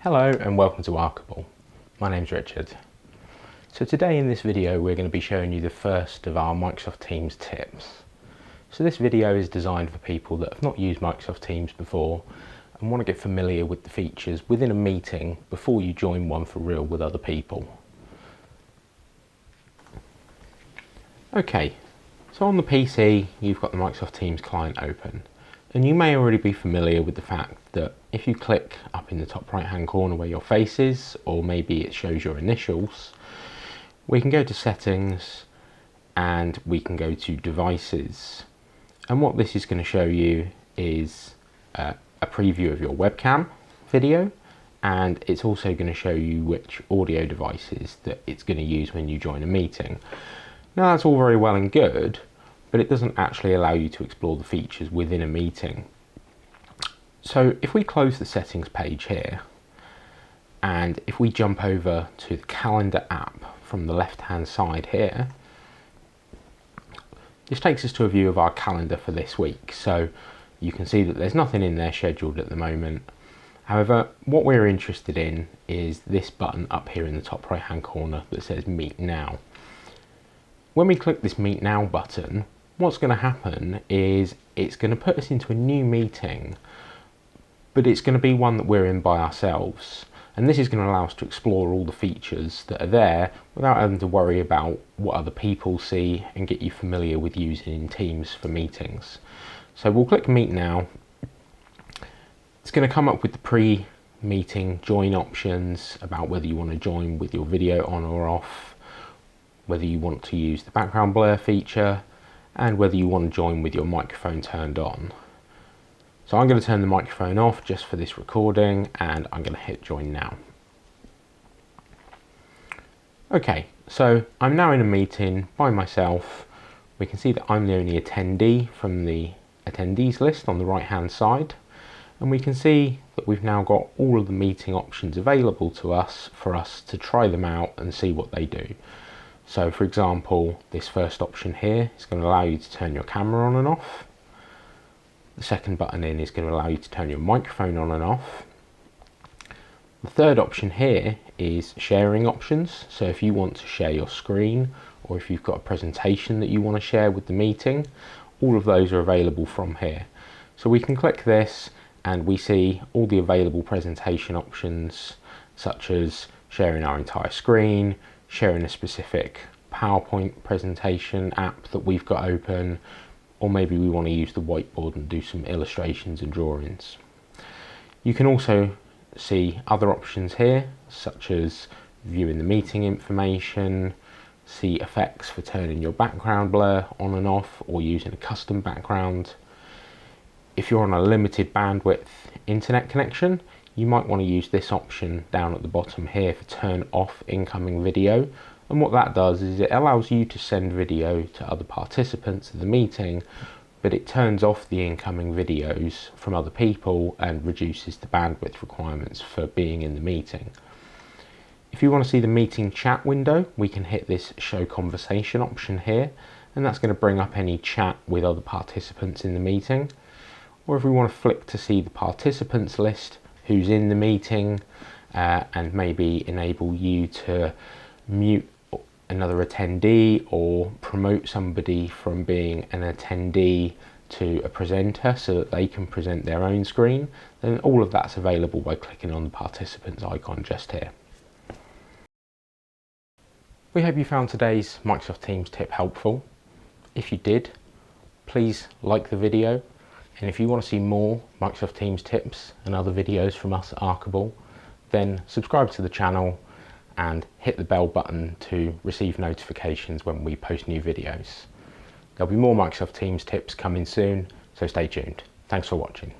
Hello and welcome to Arcible. My name's Richard. So today in this video we're going to be showing you the first of our Microsoft Teams tips. So this video is designed for people that have not used Microsoft Teams before and want to get familiar with the features within a meeting before you join one for real with other people. Okay, so on the PC you've got the Microsoft Teams client open. And you may already be familiar with the fact that if you click up in the top right hand corner where your face is, or maybe it shows your initials, we can go to settings and we can go to devices. And what this is going to show you is a preview of your webcam video, and it's also going to show you which audio devices that it's going to use when you join a meeting. Now that's all very well and good, but it doesn't actually allow you to explore the features within a meeting. So if we close the settings page here, and if we jump over to the calendar app from the left hand side here, this takes us to a view of our calendar for this week. So you can see that there's nothing in there scheduled at the moment. However, what we're interested in is this button up here in the top right hand corner that says Meet Now. When we click this Meet Now button, what's going to happen is it's going to put us into a new meeting, but it's going to be one that we're in by ourselves. And this is going to allow us to explore all the features that are there without having to worry about what other people see and get you familiar with using Teams for meetings. So we'll click Meet Now. It's going to come up with the pre-meeting join options about whether you want to join with your video on or off, whether you want to use the background blur feature, and whether you want to join with your microphone turned on. So I'm going to turn the microphone off just for this recording, and I'm going to hit join now. Okay, so I'm now in a meeting by myself. We can see that I'm the only attendee from the attendees list on the right hand side, and we can see that we've now got all of the meeting options available to us for us to try them out and see what they do. So for example, this first option here is going to allow you to turn your camera on and off. The second button in is going to allow you to turn your microphone on and off. The third option here is sharing options. So if you want to share your screen, or if you've got a presentation that you want to share with the meeting, all of those are available from here. So we can click this and we see all the available presentation options, such as sharing our entire screen, sharing a specific PowerPoint presentation app that we've got open, or maybe we want to use the whiteboard and do some illustrations and drawings. You can also see other options here, such as viewing the meeting information, see effects for turning your background blur on and off, or using a custom background. If you're on a limited bandwidth internet connection, you might want to use this option down at the bottom here for turn off incoming video. And what that does is it allows you to send video to other participants of the meeting, but it turns off the incoming videos from other people and reduces the bandwidth requirements for being in the meeting. If you want to see the meeting chat window, we can hit this show conversation option here, and that's going to bring up any chat with other participants in the meeting. Or if we want to flick to see the participants list, who's in the meeting, and maybe enable you to mute another attendee or promote somebody from being an attendee to a presenter so that they can present their own screen, then all of that's available by clicking on the participants icon just here. We hope you found today's Microsoft Teams tip helpful. If you did, please like the video. And if you want to see more Microsoft Teams tips and other videos from us at Arcible, then subscribe to the channel and hit the bell button to receive notifications when we post new videos. There'll be more Microsoft Teams tips coming soon, so stay tuned. Thanks for watching.